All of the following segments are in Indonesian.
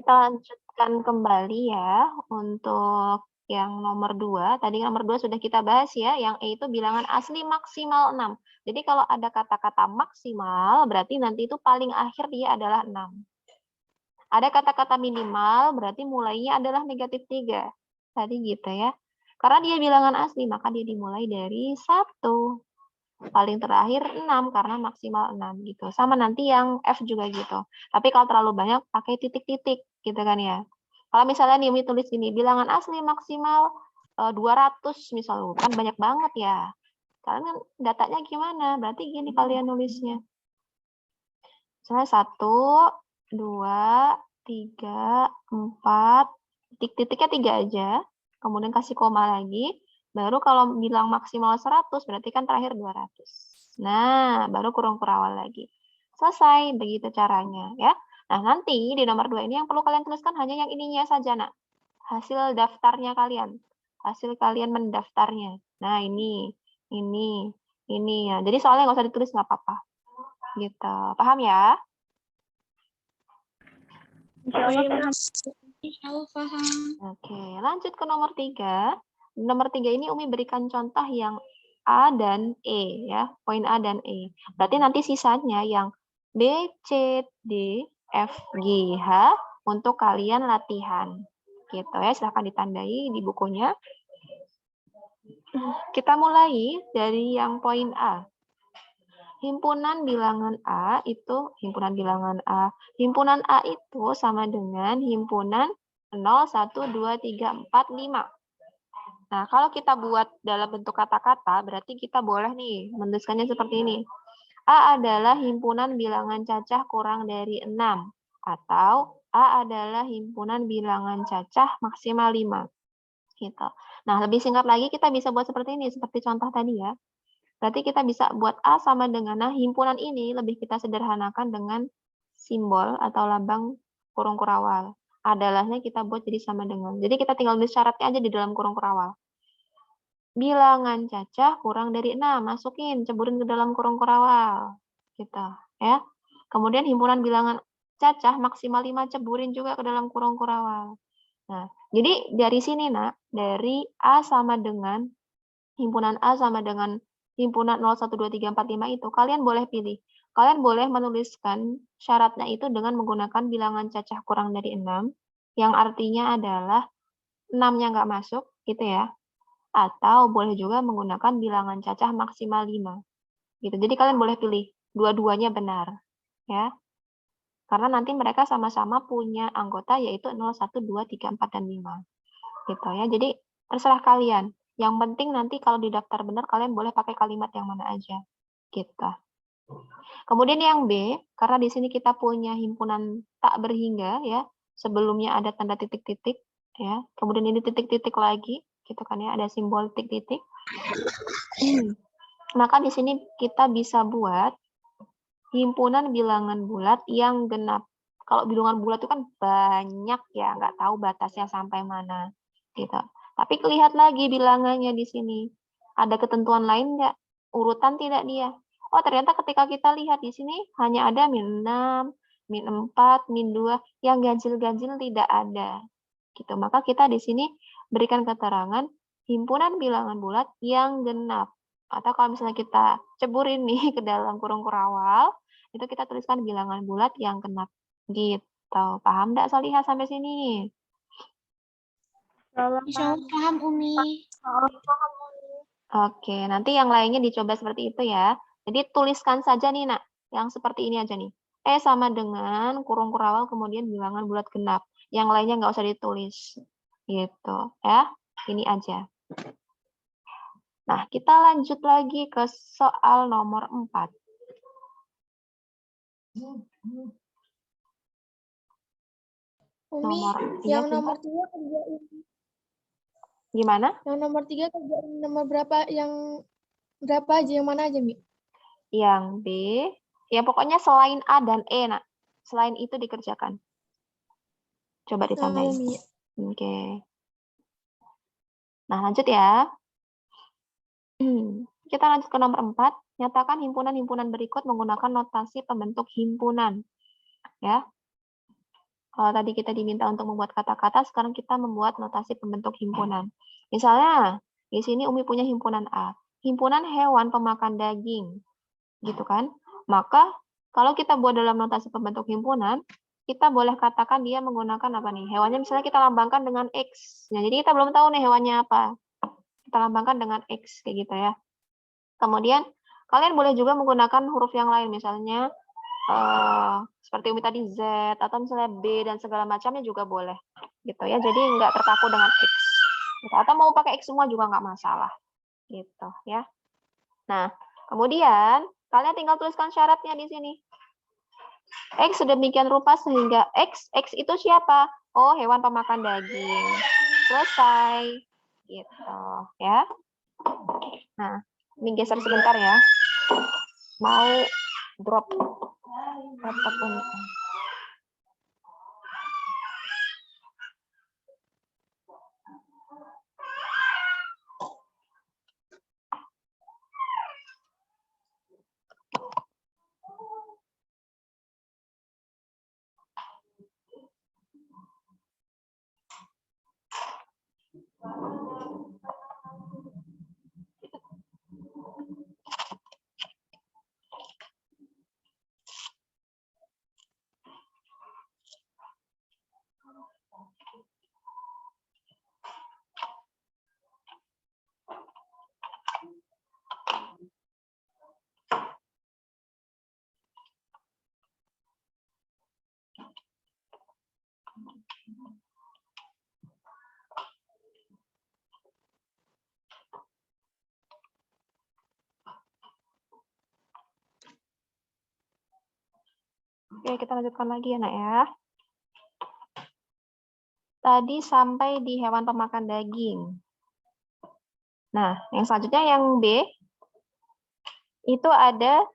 kita lanjutkan kembali ya untuk yang nomor 2. Tadi nomor 2 sudah kita bahas ya, yang E itu bilangan asli maksimal 6. Jadi kalau ada kata-kata maksimal, berarti nanti itu paling akhir dia adalah 6. Ada kata-kata minimal, berarti mulainya adalah negatif 3. Tadi gitu ya. Karena dia bilangan asli, maka dia dimulai dari 1. Paling terakhir 6, karena maksimal 6 gitu. Sama nanti yang F juga gitu. Tapi kalau terlalu banyak, pakai titik-titik gitu kan ya. Kalau misalnya nih Umi tulis gini, bilangan asli maksimal 200 misalnya, kan banyak banget ya. Kalian datanya gimana? Berarti gini kalian nulisnya. Misalnya 1, 2, 3, 4, titik-titiknya 3 aja. Kemudian kasih koma lagi. Baru kalau bilang maksimal 100, berarti kan terakhir 200. Nah, baru kurung kurawal lagi. Selesai, begitu caranya ya. Nah, nanti di nomor 2 ini yang perlu kalian tuliskan hanya yang ininya saja, nak. Hasil daftarnya kalian. Hasil kalian mendaftarnya. Nah, ini ya. Jadi soalnya nggak usah ditulis, nggak apa-apa. Gitu. Paham ya? Insya Allah paham. Oke, lanjut ke nomor 3. Nomor 3 ini Umi berikan contoh yang A dan E ya, poin A dan E. Berarti nanti sisanya yang B, C, D, F, G, H untuk kalian latihan. Gitu ya, silahkan ditandai di bukunya. Kita mulai dari yang poin A. Himpunan bilangan A itu, himpunan A itu sama dengan himpunan 0, 1, 2, 3, 4, 5. Nah, kalau kita buat dalam bentuk kata-kata, berarti kita boleh nih menuliskannya seperti ini. A adalah himpunan bilangan cacah kurang dari 6. Atau A adalah himpunan bilangan cacah maksimal 5. Gitu. Nah, lebih singkat lagi kita bisa buat seperti ini, seperti contoh tadi ya. Berarti kita bisa buat A sama dengan, nah himpunan ini lebih kita sederhanakan dengan simbol atau lambang kurung kurawal. Adalahnya kita buat jadi sama dengan. Jadi kita tinggal nulis syaratnya aja di dalam kurung kurawal. Bilangan cacah kurang dari 6, masukin, ceburin ke dalam kurung kurawal. Gitu, ya. Kemudian himpunan bilangan cacah maksimal 5, ceburin juga ke dalam kurung kurawal. Nah, jadi dari sini, nak, dari A sama dengan himpunan A sama dengan himpunan 0, 1, 2, 3, 4, 5 itu, kalian boleh pilih. Kalian boleh menuliskan syaratnya itu dengan menggunakan bilangan cacah kurang dari 6, yang artinya adalah 6-nya nggak masuk, gitu ya. Atau boleh juga menggunakan bilangan cacah maksimal 5. Gitu. Jadi kalian boleh pilih, dua-duanya benar. Ya. Karena nanti mereka sama-sama punya anggota yaitu 0, 1, 2, 3, 4, dan 5. Gitu ya. Jadi terserah kalian. Yang penting nanti kalau di daftar benar, kalian boleh pakai kalimat yang mana aja. Gitu. Kemudian yang B, karena di sini kita punya himpunan tak berhingga, ya. Sebelumnya ada tanda titik-titik, ya. Kemudian ini titik-titik lagi, gitu kan ya, ada simbol titik-titik. Maka di sini kita bisa buat himpunan bilangan bulat yang genap. Kalau bilangan bulat itu kan banyak ya, nggak tahu batasnya sampai mana, gitu. Tapi lihat lagi bilangannya di sini. Ada ketentuan lain nggak? Urutan tidak dia? Oh, ternyata ketika kita lihat di sini hanya ada -6, -4, -2, yang ganjil-ganjil tidak ada. Gitu. Maka kita di sini berikan keterangan himpunan bilangan bulat yang genap. Atau kalau misalnya kita ceburin nih ke dalam kurung kurawal, itu kita tuliskan bilangan bulat yang genap. Gitu. Paham nggak Solihah sampai sini? Insya Allah paham, Umi. Oke, nanti yang lainnya dicoba seperti itu ya. Jadi tuliskan saja nih, nak. Yang seperti ini aja nih. E sama dengan kurung kurawal kemudian bilangan bulat genap. Yang lainnya nggak usah ditulis. Gitu ya. Ini aja. Nah, kita lanjut lagi ke soal nomor 4. Umi, yang nomor 3 kerjain. Gimana? Yang nomor 3 kerjain nomor berapa, yang berapa aja, yang mana aja, Mi? Yang B, ya pokoknya selain A dan E, nak. Selain itu dikerjakan. Coba ditambahin. Oke. Nah, lanjut ya. Kita lanjut ke nomor 4. Nyatakan himpunan-himpunan berikut menggunakan notasi pembentuk himpunan. Ya. Kalau tadi kita diminta untuk membuat kata-kata, sekarang kita membuat notasi pembentuk himpunan. Misalnya, di sini Umi punya himpunan A. Himpunan hewan pemakan daging. Gitu kan? Maka, kalau kita buat dalam notasi pembentuk himpunan, kita boleh katakan dia menggunakan apa nih? Hewannya misalnya kita lambangkan dengan X. Nah, jadi kita belum tahu nih hewannya apa. Kita lambangkan dengan X, kayak gitu ya. Kemudian, kalian boleh juga menggunakan huruf yang lain, misalnya seperti Umi tadi Z atau misalnya B dan segala macamnya juga boleh gitu ya, jadi nggak terpaku dengan X gitu. Atau mau pakai X semua juga nggak masalah gitu ya. Nah kemudian kalian tinggal tuliskan syaratnya di sini. X sedemikian rupa sehingga X itu siapa? Oh, hewan pemakan daging. Selesai gitu ya. Nah ini geser sebentar ya, mau drop apapun. Oke, kita lanjutkan lagi ya, Nak ya. Tadi sampai di hewan pemakan daging. Nah, yang selanjutnya yang B, itu ada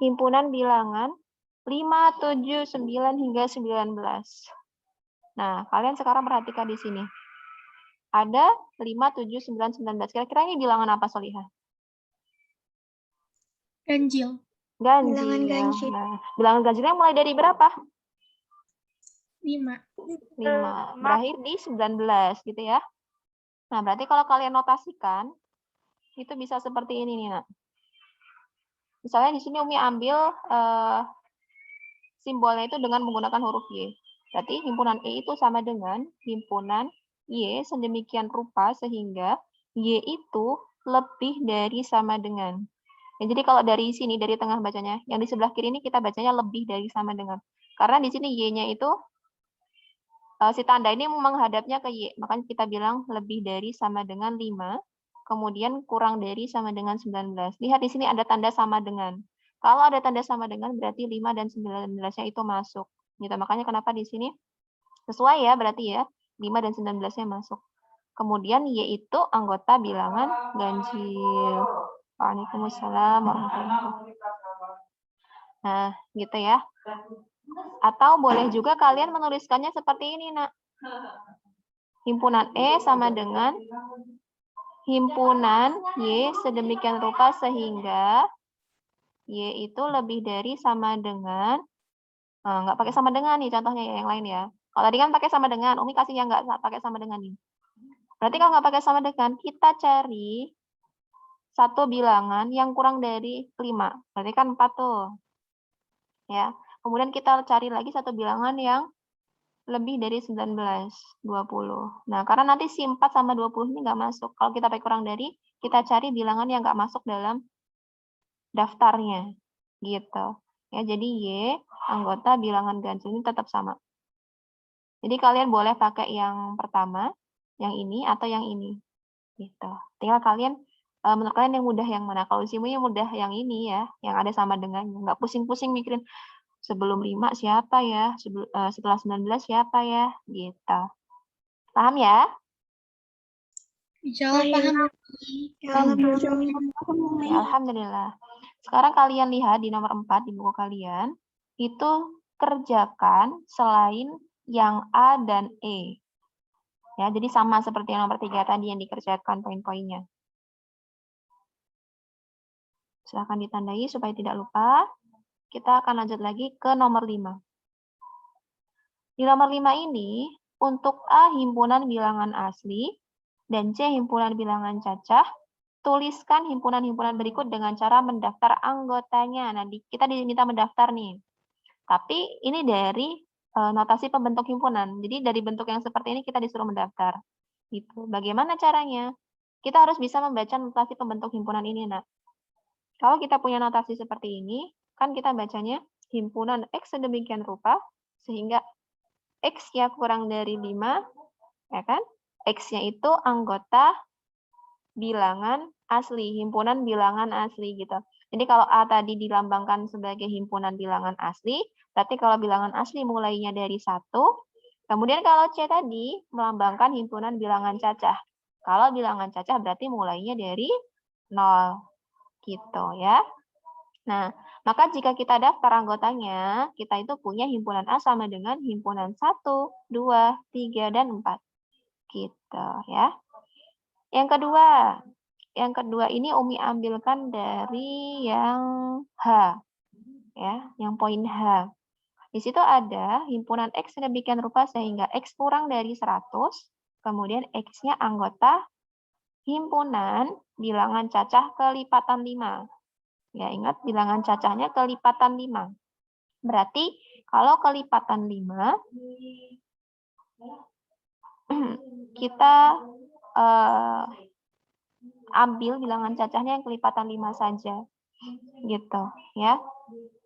himpunan bilangan 5, 7, 9, hingga 19. Nah, kalian sekarang perhatikan di sini. Ada 5, 7, 9, 19. Kira-kira ini bilangan apa, Solihah? Ganjil. Ganjil. Bilangan ganjil. Nah, bilangan ganjilnya mulai dari berapa? 5. 5. Berakhir di 19 gitu ya. Nah, berarti kalau kalian notasikan, itu bisa seperti ini nih, Nak. Misalnya di sini Umi ambil simbolnya itu dengan menggunakan huruf Y. Berarti himpunan E itu sama dengan himpunan Y sedemikian rupa sehingga Y itu lebih dari sama dengan. Ya, jadi kalau dari sini, dari tengah bacanya, yang di sebelah kiri ini kita bacanya lebih dari sama dengan. Karena di sini Y-nya itu, si tanda ini menghadapnya ke Y. Makanya kita bilang lebih dari sama dengan 5, kemudian kurang dari sama dengan 19. Lihat di sini ada tanda sama dengan. Kalau ada tanda sama dengan, berarti 5 dan 19-nya itu masuk. Gitu. Makanya kenapa di sini sesuai ya, berarti ya, 5 dan 19-nya masuk. Kemudian Y itu anggota bilangan ganjil. Waalaikumsalam warahmatullahi wabarakatuh. Nah, gitu ya. Atau boleh juga kalian menuliskannya seperti ini, Nak. Himpunan E sama dengan himpunan Y sedemikian rupa sehingga Y itu lebih dari sama dengan, nggak pakai sama dengan nih contohnya ya, yang lain ya. Kalau tadi kan pakai sama dengan, Umi kasih yang nggak pakai sama dengan nih. Berarti kalau nggak pakai sama dengan, kita cari satu bilangan yang kurang dari 5. Berarti kan 4 tuh. Ya. Kemudian kita cari lagi satu bilangan yang lebih dari 19, 20. Nah, karena nanti si 4 sama 20 ini nggak masuk. Kalau kita pakai kurang dari, kita cari bilangan yang nggak masuk dalam daftarnya. Gitu. Ya, jadi Y, anggota bilangan ganjil ini tetap sama. Jadi kalian boleh pakai yang pertama, yang ini, atau yang ini. Gitu. Tinggal kalian, menurut kalian yang mudah yang mana? Kalau simu yang mudah yang ini ya, yang ada sama dengannya. Nggak pusing-pusing mikirin, sebelum 5 siapa ya? Setelah 19 siapa ya? Gitu. Paham ya? Insya Allah paham. Ya, alhamdulillah. Sekarang kalian lihat di nomor 4 di buku kalian, itu kerjakan selain yang A dan E. Ya, jadi sama seperti yang nomor 3 tadi yang dikerjakan poin-poinnya. Silahkan ditandai supaya tidak lupa. Kita akan lanjut lagi ke nomor 5. Di nomor 5 ini, untuk A himpunan bilangan asli dan C himpunan bilangan cacah, tuliskan himpunan-himpunan berikut dengan cara mendaftar anggotanya. Nah, kita diminta mendaftar nih. Tapi ini dari notasi pembentuk himpunan. Jadi dari bentuk yang seperti ini kita disuruh mendaftar. Gitu. Bagaimana caranya? Kita harus bisa membaca notasi pembentuk himpunan ini. Nah, kalau kita punya notasi seperti ini, kan kita bacanya himpunan X sedemikian rupa, sehingga X-nya kurang dari 5, ya kan? X-nya itu anggota bilangan asli, himpunan bilangan asli gitu. Jadi kalau A tadi dilambangkan sebagai himpunan bilangan asli, berarti kalau bilangan asli mulainya dari 1, kemudian kalau C tadi melambangkan himpunan bilangan cacah. Kalau bilangan cacah berarti mulainya dari 0. Gitu ya. Nah, maka jika kita daftar anggotanya, kita itu punya himpunan A sama dengan himpunan 1, 2, 3, dan 4. Gitu ya. Yang kedua ini Umi ambilkan dari yang H. Ya, yang poin H. Di situ ada himpunan X sedemikian rupa sehingga X kurang dari 100, kemudian X-nya anggota himpunan bilangan cacah kelipatan 5. Ya, ingat bilangan cacahnya kelipatan 5. Berarti kalau kelipatan 5, kita ambil bilangan cacahnya yang kelipatan 5 saja. Gitu, ya.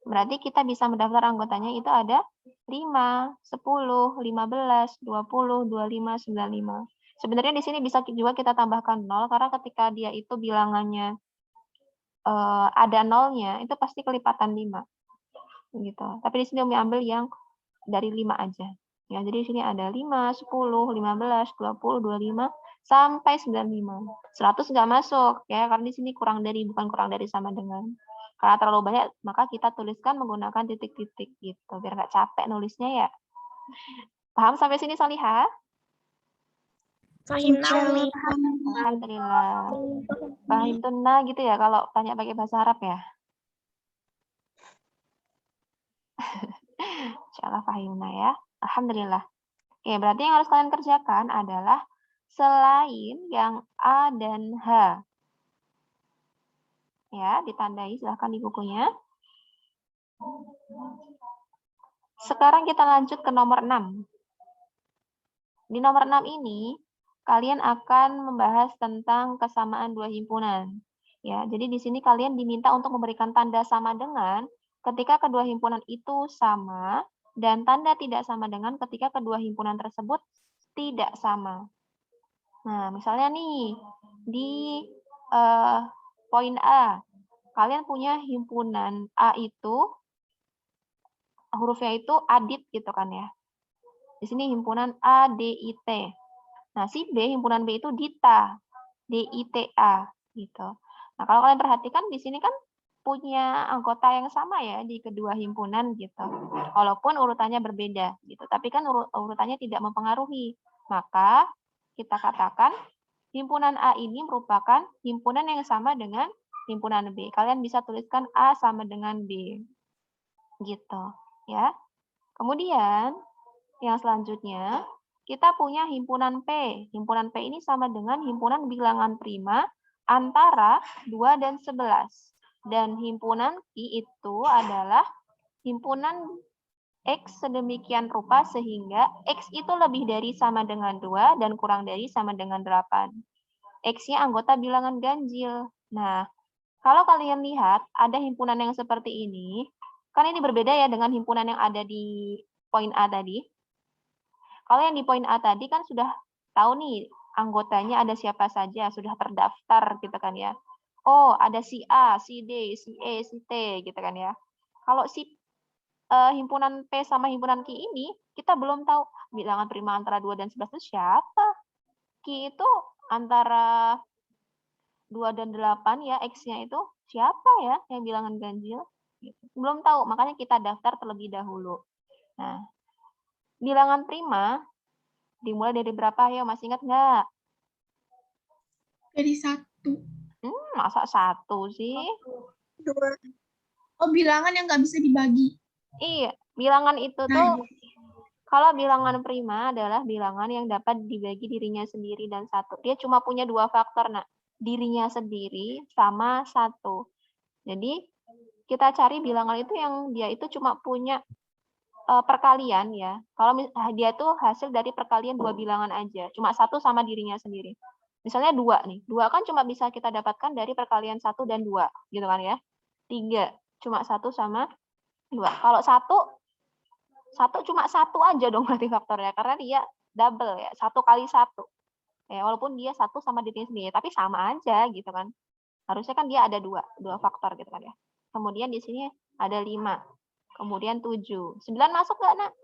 Berarti kita bisa mendaftar anggotanya itu ada 5, 10, 15, 20, 25, 95. Sebenarnya di sini bisa juga kita tambahkan 0 karena ketika dia itu bilangannya ada nolnya, itu pasti kelipatan 5. Gitu. Tapi di sini Umi ambil yang dari 5 aja. Ya, jadi di sini ada 5, 10, 15, 20, 25 sampai 95. 100 nggak masuk ya, karena di sini bukan kurang dari sama dengan. Karena terlalu banyak, maka kita tuliskan menggunakan titik-titik gitu, biar nggak capek nulisnya ya. Paham sampai sini Solihah? Fahim Umi. Alhamdulillah. Paham tunna gitu ya kalau tanya pakai bahasa Arab ya. Insyaallah fahimna ya. Alhamdulillah. Oke, berarti yang harus kalian kerjakan adalah selain yang A dan H. Ya, ditandai silahkan di bukunya. Sekarang kita lanjut ke nomor 6. Di nomor 6 ini, kalian akan membahas tentang kesamaan dua himpunan. Ya, jadi di sini kalian diminta untuk memberikan tanda sama dengan ketika kedua himpunan itu sama dan tanda tidak sama dengan ketika kedua himpunan tersebut tidak sama. Nah, misalnya nih di poin A, kalian punya himpunan A itu hurufnya itu adit gitu kan ya. Di sini himpunan A, D, I, T. Nah, si B, himpunan B itu Dita, D-I-T-A, gitu. Nah, kalau kalian perhatikan di sini kan punya anggota yang sama ya di kedua himpunan gitu. Walaupun urutannya berbeda gitu, tapi kan urutannya tidak mempengaruhi. Maka kita katakan himpunan A ini merupakan himpunan yang sama dengan himpunan B. Kalian bisa tuliskan A sama dengan B. Gitu, ya. Kemudian yang selanjutnya, kita punya himpunan P. Himpunan P ini sama dengan himpunan bilangan prima antara 2 dan 11. Dan himpunan Q itu adalah himpunan X sedemikian rupa sehingga X itu lebih dari sama dengan 2 dan kurang dari sama dengan 8. X-nya anggota bilangan ganjil. Nah, kalau kalian lihat ada himpunan yang seperti ini, kan ini berbeda ya dengan himpunan yang ada di poin A tadi. Kalau yang di poin A tadi kan sudah tahu nih anggotanya ada siapa saja, sudah terdaftar gitu kan ya. Oh, ada si A, si D, si E, si T gitu kan ya. Kalau si himpunan P sama himpunan Q ini, kita belum tahu bilangan prima antara 2 dan 11 itu siapa. Q itu antara 2 dan 8 ya, X-nya itu siapa ya yang bilangan ganjil. Gitu. Belum tahu, makanya kita daftar terlebih dahulu. Nah, bilangan prima dimulai dari berapa? Ya, masih ingat nggak? Dari 1. Masa 1 sih? 2. Oh, bilangan yang nggak bisa dibagi. Iya, bilangan itu tuh Nah, Kalau bilangan prima adalah bilangan yang dapat dibagi dirinya sendiri dan satu. Dia cuma punya dua faktor, nak. Dirinya sendiri sama satu. Jadi kita cari bilangan itu yang dia itu cuma punya perkalian ya. Kalau dia itu hasil dari perkalian dua bilangan aja. Cuma satu sama dirinya sendiri. Misalnya 2 nih. 2 kan cuma bisa kita dapatkan dari perkalian 1 dan 2. Gitu kan ya. 3. Cuma 1 sama 2. Kalau 1 cuma 1 aja dong berarti faktornya. Karena dia double ya. 1 kali 1. Ya, walaupun dia 1 sama dirinya sendiri. Tapi sama aja gitu kan. Harusnya kan dia ada 2 faktor gitu kan ya. Kemudian di sini ada 5. Kemudian 7. 9 masuk nggak, nak?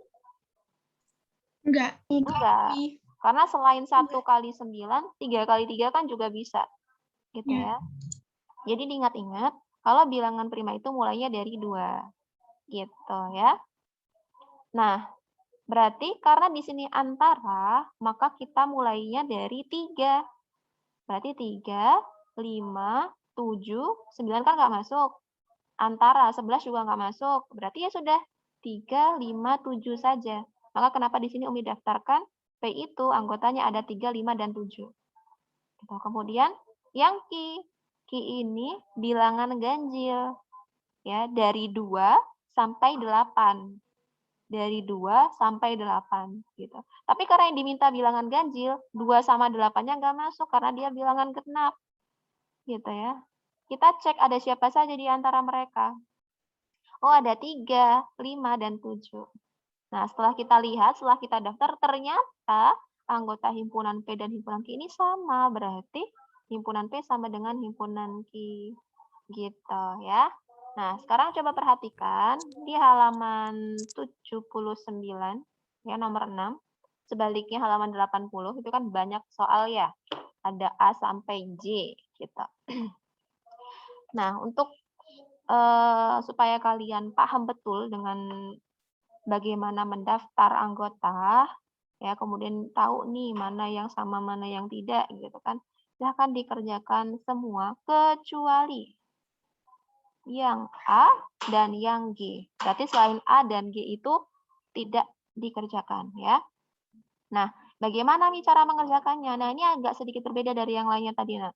Enggak. Enggak. Karena selain 1 kali 9, 3 kali 3 kan juga bisa. Gitu ya. Jadi diingat-ingat, kalau bilangan prima itu mulainya dari 2. Gitu ya. Nah, berarti karena di sini antara, maka kita mulainya dari 3. Berarti 3, 5, 7, 9 kan nggak masuk. Antara 11 juga nggak masuk. Berarti ya sudah 3, 5, 7 saja. Maka kenapa di sini Umi daftarkan P itu anggotanya ada 3, 5, dan 7. Gitu. Kemudian yang Q. Q ini bilangan ganjil. Ya, dari 2 sampai 8. Dari 2 sampai 8. Gitu. Tapi karena yang diminta bilangan ganjil, 2 sama 8-nya nggak masuk karena dia bilangan genap. Gitu ya. Kita cek ada siapa saja di antara mereka. Oh, ada 3, 5, dan 7. Nah, setelah kita lihat, setelah kita daftar, ternyata anggota himpunan P dan himpunan Q ini sama. Berarti himpunan P sama dengan himpunan Q. Gitu ya. Nah, sekarang coba perhatikan di halaman 79, ya nomor 6. Sebaliknya halaman 80, itu kan banyak soal ya. Ada A sampai J. Gitu. Nah, untuk supaya kalian paham betul dengan bagaimana mendaftar anggota, ya kemudian tahu nih mana yang sama mana yang tidak gitu kan. Silahkan dikerjakan semua kecuali yang A dan yang G. Berarti selain A dan G itu tidak dikerjakan ya. Nah, bagaimana nih cara mengerjakannya? Nah, ini agak sedikit berbeda dari yang lainnya tadi, Nak.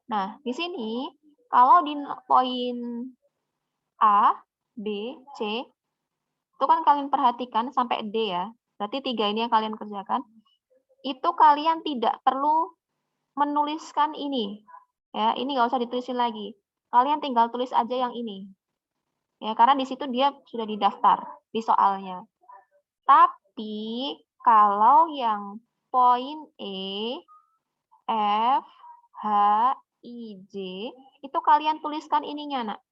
Nah, di sini kalau di poin A, B, C, itu kan kalian perhatikan sampai D ya. Berarti 3 ini yang kalian kerjakan. Itu kalian tidak perlu menuliskan ini. Ya, ini nggak usah ditulisin lagi. Kalian tinggal tulis aja yang ini. Ya, karena di situ dia sudah didaftar di soalnya. Tapi kalau yang poin E, F, H, I, J, itu kalian tuliskan ininya, Nak.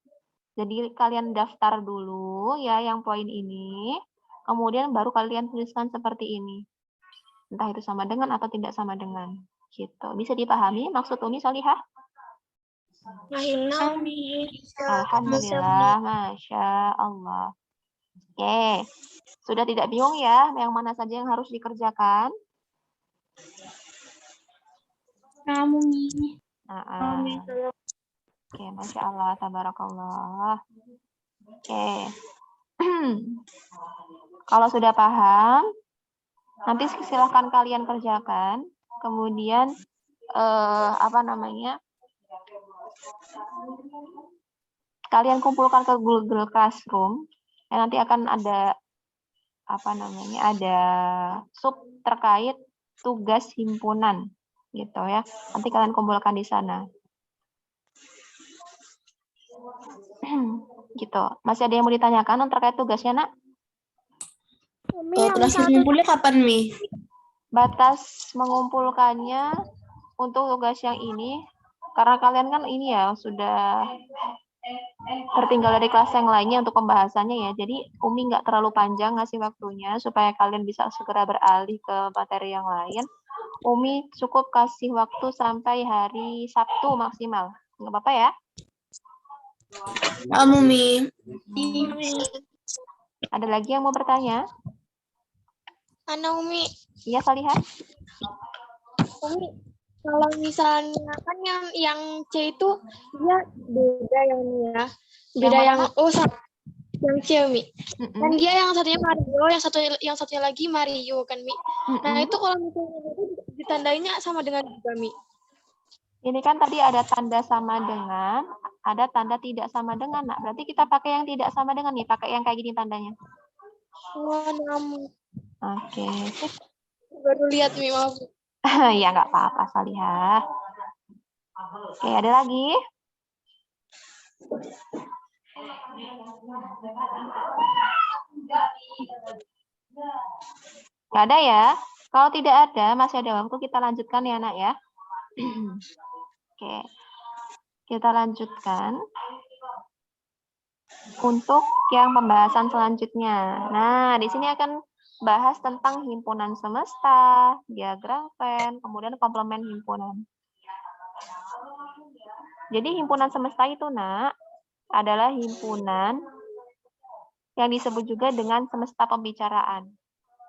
Jadi kalian daftar dulu ya yang poin ini, kemudian baru kalian tuliskan seperti ini. Entah itu sama dengan atau tidak sama dengan. Gitu. Bisa dipahami maksud Umi Solihah? Alhamdulillah, Masya Allah. Oke, sudah tidak bingung ya yang mana saja yang harus dikerjakan? Oke, Masya Allah, tabarakallah. Oke. Kalau sudah paham, nanti silahkan kalian kerjakan. Kemudian, kalian kumpulkan ke Google Classroom. Nanti akan ada, ada sub terkait tugas himpunan. Gitu ya. Nanti kalian kumpulkan di sana. Gitu. Masih ada yang mau ditanyakan terkait tugasnya, Nak? Terakhir ngumpulnya kapan, Mi? Batas mengumpulkannya untuk tugas yang ini, karena kalian kan ini ya, sudah tertinggal dari kelas yang lainnya untuk pembahasannya ya. Jadi Umi nggak terlalu panjang ngasih waktunya, supaya kalian bisa segera beralih ke materi yang lain. Umi cukup kasih waktu sampai hari Sabtu maksimal. Nggak apa-apa ya? Mi. Ada lagi yang mau bertanya? Umi. Iya, Salihah? Umi, kalau misalnya kan yang C itu dia beda yang ini ya. Beda yang Yang C, Mi. Dan dia yang satunya Mario, yang satunya lagi Mario kan, Mi. Nah, itu kalau misalnya ditandainya sama dengan juga, Mi. Ini kan tadi ada tanda sama dengan, ada tanda tidak sama dengan. Nah, berarti kita pakai yang tidak sama dengan nih, pakai yang kayak gini tandanya. Oke. Baru lihat, Mi, maaf. Ya, nggak apa-apa, Salihah. Oke, ada lagi? Nggak ada ya? Kalau tidak ada, masih ada waktu, kita lanjutkan ya, Nak ya. Oke. Kita lanjutkan untuk yang pembahasan selanjutnya. Nah, di sini akan bahas tentang himpunan semesta, diagram Venn, kemudian komplement himpunan. Jadi himpunan semesta itu, Nak, adalah himpunan yang disebut juga dengan semesta pembicaraan,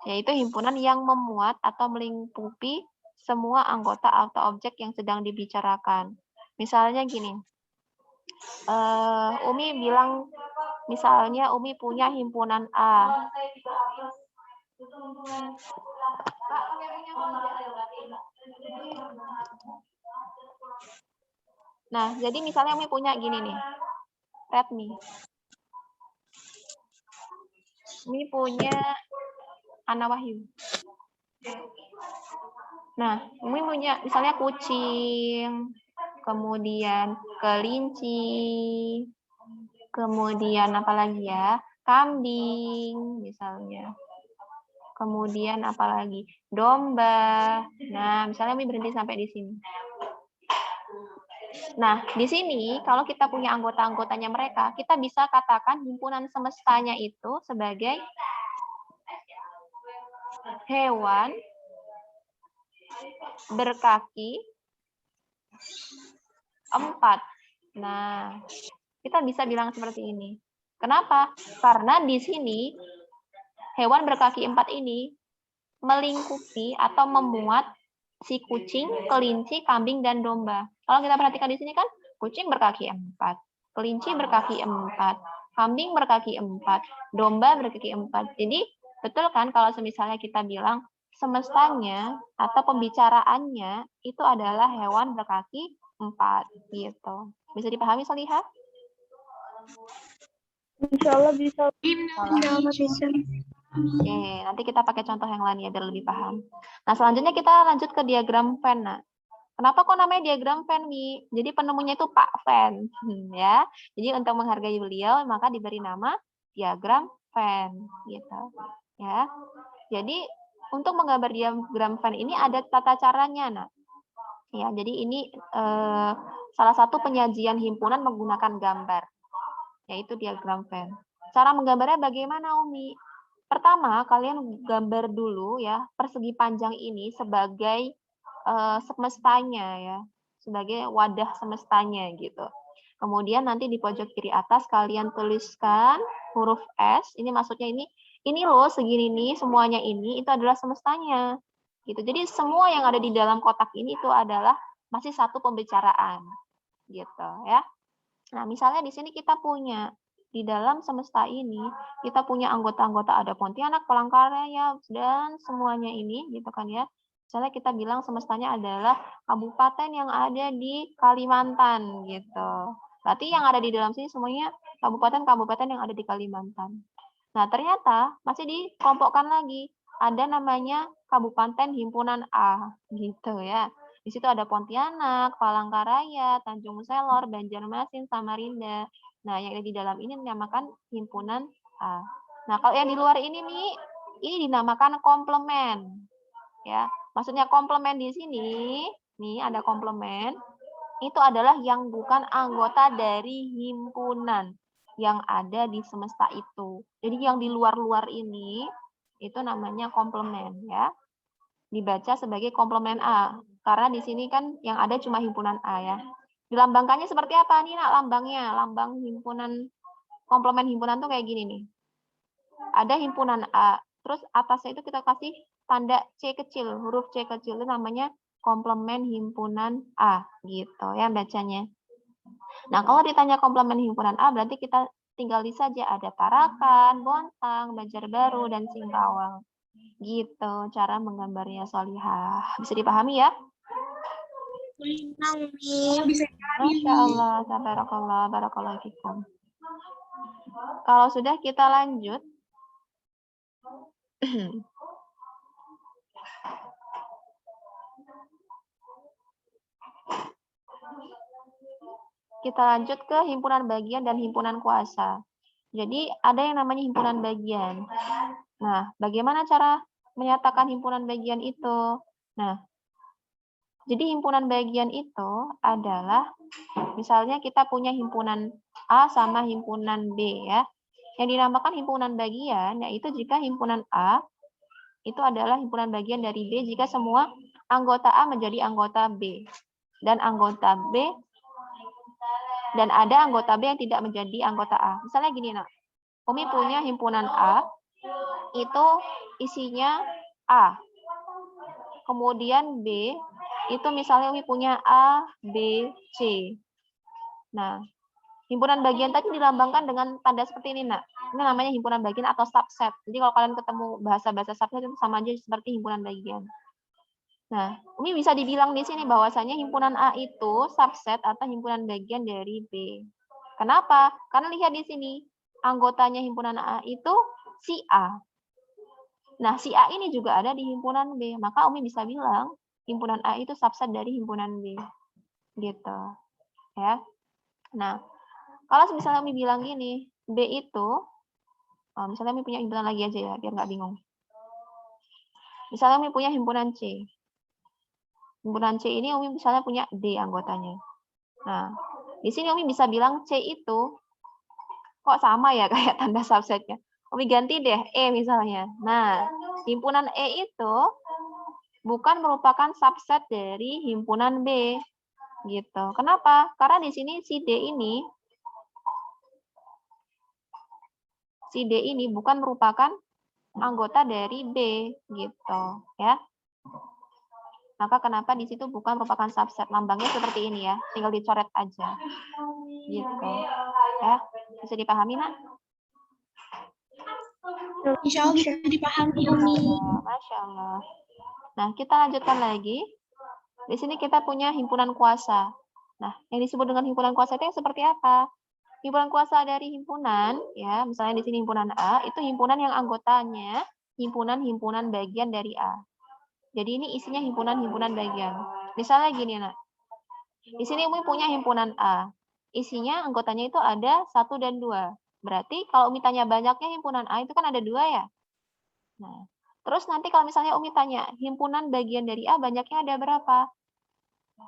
yaitu himpunan yang memuat atau melingkupi semua anggota atau objek yang sedang dibicarakan. Misalnya gini, Umi bilang, misalnya Umi punya himpunan A. Nah, jadi misalnya Umi punya gini nih, Redmi. Umi punya Ana Wahyu. Nah, Umi punya misalnya kucing, kemudian kelinci, kemudian apa lagi ya? Kambing misalnya. Kemudian apa lagi? Domba. Nah, misalnya Umi berhenti sampai di sini. Nah, di sini kalau kita punya anggota-anggotanya mereka, kita bisa katakan himpunan semestanya itu sebagai hewan berkaki 4. Nah, kita bisa bilang seperti ini. Kenapa? Karena di sini hewan berkaki 4 ini melingkupi atau memuat si kucing, kelinci, kambing, dan domba. Kalau kita perhatikan di sini kan, kucing berkaki 4, kelinci berkaki 4, kambing berkaki 4, domba berkaki 4. Jadi, betul kan kalau misalnya kita bilang semestanya atau pembicaraannya itu adalah hewan berkaki 4 gitu. Bisa dipahami, Salihah? Insya Allah bisa. Oke, nanti kita pakai contoh yang lain ya biar lebih paham. Nah, selanjutnya kita lanjut ke diagram Venn. Nah, kenapa kok namanya diagram Venn, Mi? Jadi penemunya itu Pak Venn, ya. Jadi untuk menghargai beliau maka diberi nama diagram Venn, gitu. Ya. Jadi untuk menggambar diagram Venn ini ada tata caranya, nah. Ya, jadi ini salah satu penyajian himpunan menggunakan gambar, yaitu diagram Venn. Cara menggambarnya bagaimana, Umi? Pertama, kalian gambar dulu ya persegi panjang ini sebagai semestanya ya, sebagai wadah semestanya gitu. Kemudian nanti di pojok kiri atas kalian tuliskan huruf S. Ini maksudnya ini loh segini nih semuanya ini itu adalah semestanya. Gitu. Jadi semua yang ada di dalam kotak ini itu adalah masih satu pembicaraan. Gitu ya. Nah, misalnya di sini kita punya di dalam semesta ini kita punya anggota-anggota ada Pontianak, Palangkaraya dan semuanya ini gitu kan ya. Misalnya kita bilang semestanya adalah kabupaten yang ada di Kalimantan gitu. Berarti yang ada di dalam sini semuanya kabupaten-kabupaten yang ada di Kalimantan. Nah, ternyata masih dikelompokkan lagi. Ada namanya Kabupaten Himpunan A gitu ya. Di situ ada Pontianak, Palangkaraya, Tanjung Selor, Banjarmasin, Samarinda. Nah, yang ada di dalam ini dinamakan himpunan A. Nah, kalau yang di luar ini nih, ini dinamakan komplement. Ya, maksudnya komplement di sini, nih ada komplement, itu adalah yang bukan anggota dari himpunan yang ada di semesta itu. Jadi yang di luar-luar ini, itu namanya komplement ya. Dibaca sebagai komplement A. Karena di sini kan yang ada cuma himpunan A ya. Dilambangkannya seperti apa nih, Nak? Lambangnya, lambang himpunan, komplement himpunan tuh kayak gini nih. Ada himpunan A, terus atasnya itu kita kasih tanda C kecil, huruf C kecil itu namanya komplement himpunan A, gitu ya bacanya. Nah, kalau ditanya komplement himpunan A, berarti kita tinggal list saja ada Tarakan, Bontang, Banjarbaru, dan Singkawang. Gitu cara menggambarnya Solihah. Bisa dipahami ya? Masya Allah, tabarakallah, barakallahu fikum. Kalau sudah kita lanjut. Kita lanjut ke himpunan bagian dan himpunan kuasa. Jadi ada yang namanya himpunan bagian. Nah, bagaimana cara menyatakan himpunan bagian itu? Nah, jadi himpunan bagian itu adalah, misalnya kita punya himpunan A sama himpunan B ya. Yang dinamakan himpunan bagian, yaitu jika himpunan A itu adalah himpunan bagian dari B jika semua anggota A menjadi anggota B. Dan anggota B, dan ada anggota B yang tidak menjadi anggota A. Misalnya gini, nak. Umi punya himpunan A, itu isinya A. Kemudian B, itu misalnya Umi punya A, B, C. Nah, himpunan bagian tadi dilambangkan dengan tanda seperti ini, nak. Ini namanya himpunan bagian atau subset. Jadi kalau kalian ketemu bahasa-bahasa subset itu sama aja seperti himpunan bagian. Nah, Umi bisa dibilang di sini bahwasanya himpunan A itu subset atau himpunan bagian dari B. Kenapa? Karena lihat di sini, anggotanya himpunan A itu si A. Nah, si A ini juga ada di himpunan B. Maka Umi bisa bilang himpunan A itu subset dari himpunan B. Gitu. Ya. Nah, kalau misalnya Umi bilang gini, B itu, misalnya Umi punya himpunan lagi aja ya, biar nggak bingung. Misalnya Umi punya himpunan C. Himpunan C ini Umi misalnya punya D anggotanya. Nah, di sini Umi bisa bilang C itu kok sama ya kayak tanda subsetnya. Umi ganti deh E misalnya. Nah, himpunan E itu bukan merupakan subset dari himpunan B. Gitu. Kenapa? Karena di sini si D ini bukan merupakan anggota dari B gitu, ya. Maka kenapa di situ bukan merupakan subset, lambangnya seperti ini ya, tinggal dicoret aja. Gitu. Ya, bisa dipahami, Nak? Insya Allah bisa dipahami, Umi. Masya Allah. Nah, kita lanjutkan lagi. Di sini kita punya himpunan kuasa. Nah, yang disebut dengan himpunan kuasa itu yang seperti apa? Himpunan kuasa dari himpunan, ya, misalnya di sini himpunan A, itu himpunan yang anggotanya himpunan-himpunan bagian dari A. Jadi ini isinya himpunan-himpunan bagian. Misalnya gini, Nak. Di sini Umi punya himpunan A. Isinya anggotanya itu ada 1 dan 2. Berarti kalau Umi tanya banyaknya himpunan A itu kan ada 2 ya. Nah, terus nanti kalau misalnya Umi tanya himpunan bagian dari A banyaknya ada berapa?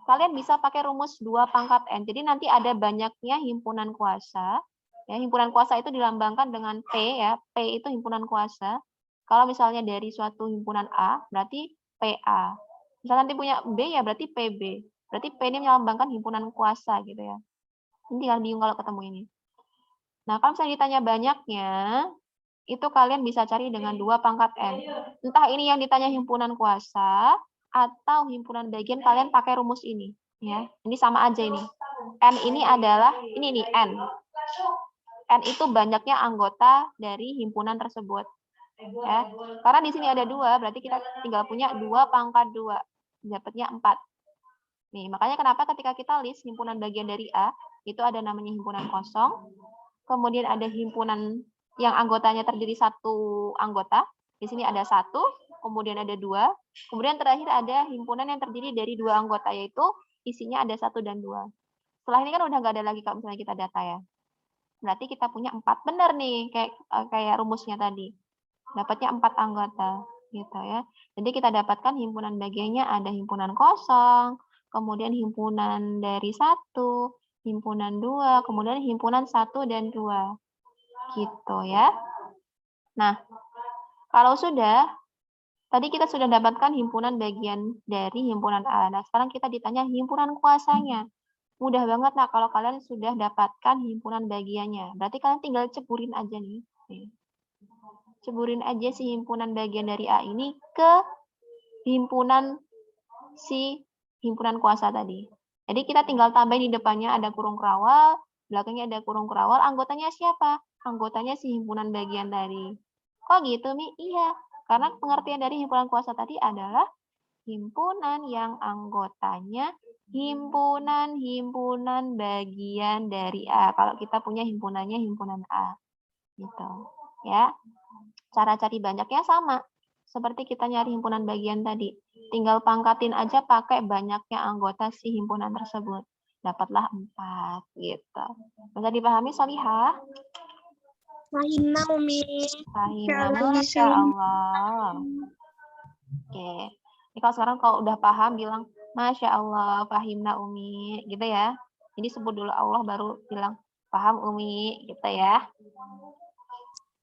Kalian bisa pakai rumus 2 pangkat N. Jadi nanti ada banyaknya himpunan kuasa. Ya, himpunan kuasa itu dilambangkan dengan P ya. P itu himpunan kuasa. Kalau misalnya dari suatu himpunan A, berarti PA. Misalnya nanti punya B ya berarti PB. Berarti P ini melambangkan himpunan kuasa gitu ya. Ini tinggal bingung kalau ketemu ini. Nah, kalau misalnya ditanya banyaknya, itu kalian bisa cari dengan 2 pangkat N. Entah ini yang ditanya himpunan kuasa, atau himpunan bagian kalian pakai rumus ini. Ya, ini sama aja ini. N ini adalah, ini nih, N. N itu banyaknya anggota dari himpunan tersebut. Ya, karena di sini ada 2, berarti kita tinggal punya 2 pangkat 2. Dapatnya 4. Nih, makanya kenapa ketika kita list himpunan bagian dari A, itu ada namanya himpunan kosong. Kemudian ada himpunan yang anggotanya terdiri 1 anggota. Di sini ada 1, kemudian ada 2. Kemudian terakhir ada himpunan yang terdiri dari 2 anggota, yaitu isinya ada 1 dan 2. Setelah ini kan udah nggak ada lagi kalau misalnya kita data ya. Berarti kita punya 4. Benar nih, kayak rumusnya tadi. Dapatnya 4 anggota. Gitu ya. Jadi kita dapatkan himpunan bagiannya ada himpunan kosong, kemudian himpunan dari 1, himpunan 2, kemudian himpunan 1 dan 2. Gitu ya. Nah, kalau sudah, tadi kita sudah dapatkan himpunan bagian dari himpunan A. Nah, sekarang kita ditanya himpunan kuasanya. Mudah banget, nah kalau kalian sudah dapatkan himpunan bagiannya. Berarti kalian tinggal ceburin aja nih. Ceburin aja si himpunan bagian dari A ini ke himpunan si himpunan kuasa tadi. Jadi kita tinggal tambahin di depannya ada kurung kerawal, belakangnya ada kurung kurawal, anggotanya siapa? Anggotanya si himpunan bagian tadi. Kok gitu, Mi? Iya, karena pengertian dari himpunan kuasa tadi adalah himpunan yang anggotanya himpunan bagian dari A. Kalau kita punya himpunannya himpunan A. Gitu. Ya. Cara cari banyaknya sama. Seperti kita nyari himpunan bagian tadi. Tinggal pangkatin aja pakai banyaknya anggota si himpunan tersebut. Dapatlah 4 gitu. Bisa dipahami, Solihah? Fahimna, Umi. Fahimna, Masya Allah. Oke. Ini kalau sekarang kalau udah paham bilang Masya Allah, fahimna Umi, gitu ya. Jadi sebut dulu Allah baru bilang paham Umi, gitu ya.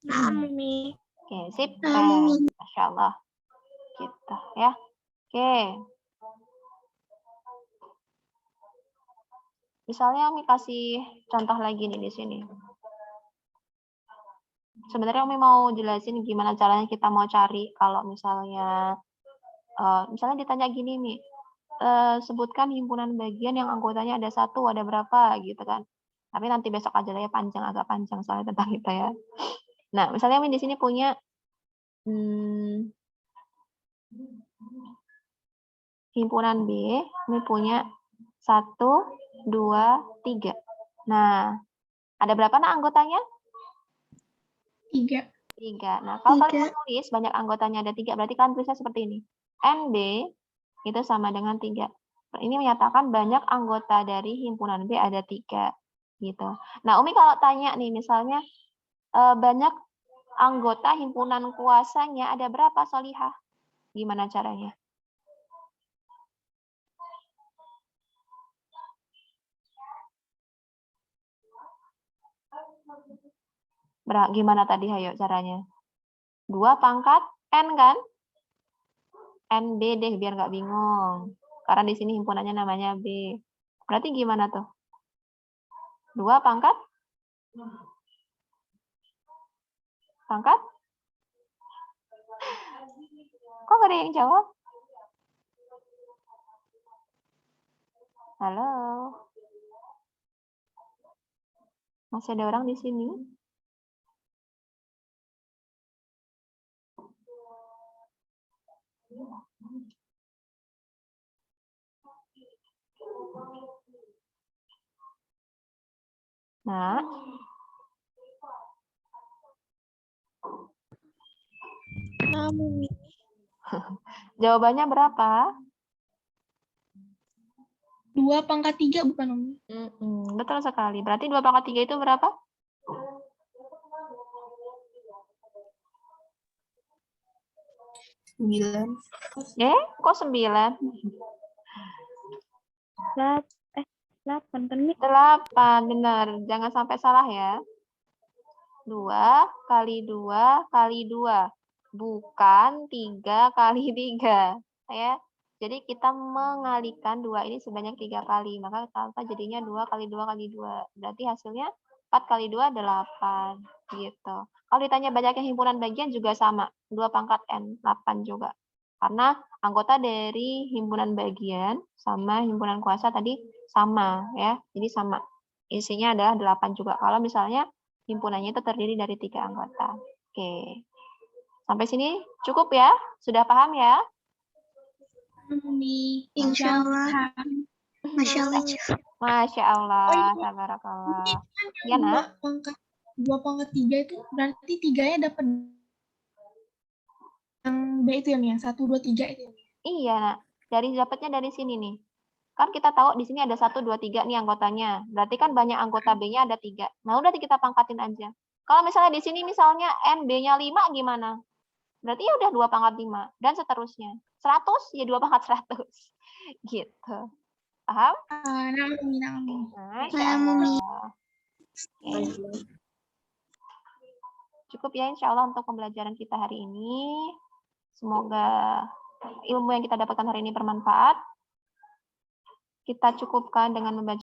Nah, Umi. Oke, sip. Masya Allah. Gitu ya. Oke. Misalnya Umi kasih contoh lagi nih di sini. Sebenarnya Umi mau jelasin gimana caranya kita mau cari kalau misalnya ditanya gini nih, sebutkan himpunan bagian yang anggotanya ada 1, ada berapa gitu kan. Tapi nanti besok aja lah ya, agak panjang soalnya tentang itu ya. Nah, misalnya Umi di sini punya himpunan B, Umi punya 1, 2, 3. Nah, ada berapa anggotanya? 3. 3. Nah, kalau kalian tulis banyak anggotanya ada 3, berarti kalian tulisnya seperti ini. NB itu sama dengan 3. Ini menyatakan banyak anggota dari himpunan B ada 3. Gitu. Nah, Umi kalau tanya nih, misalnya banyak anggota himpunan kuasanya ada berapa, Solihah? Gimana caranya? Gimana tadi, ayo caranya? 2 pangkat N kan? NB deh, biar nggak bingung. Karena di sini himpunannya namanya B. Berarti gimana tuh? 2 pangkat? Pangkat? Kok nggak ada yang jawab? Halo? Masih ada orang di sini? Nah. Jawabannya berapa? 2 pangkat 3 bukan, Umi? Betul sekali. Berarti 2 pangkat 3 itu berapa? 9. Kok 9? 8 kan, Mi? 8, benar. Jangan sampai salah ya. 2 kali 2 kali 2. Bukan 3 kali 3. Ya. Jadi kita mengalikan 2 ini sebanyak 3 kali. Maka jadinya 2 kali 2 kali 2. Berarti hasilnya 4 kali 2, 8. Gitu. Kalau ditanya banyaknya himpunan bagian juga sama. 2 pangkat N, 8 juga. Karena anggota dari himpunan bagian sama himpunan kuasa tadi sama. Ya. Jadi sama. Isinya adalah 8 juga. Kalau misalnya himpunannya itu terdiri dari 3 anggota. Oke. Sampai sini cukup ya? Sudah paham ya? Insya Allah. Masya Allah. Masya Allah. Tabarakallah. Ya, Nak? 2 pangkat 3 itu berarti 3-nya dapat yang B itu yang 1, 2, 3 itu. Iya, Nak. Dapatnya dari sini nih. Kan kita tahu di sini ada 1, 2, 3 nih anggotanya. Berarti kan banyak anggota B-nya ada 3. Nah, udah kita pangkatin aja. Kalau misalnya di sini misalnya NB-nya 5 gimana? Berarti ya udah 2 pangkat 5 dan seterusnya. 100 ya 2 pangkat 100. Gitu. Paham? Cukup ya insya Allah untuk pembelajaran kita hari ini. Semoga ilmu yang kita dapatkan hari ini bermanfaat. Kita cukupkan dengan membaca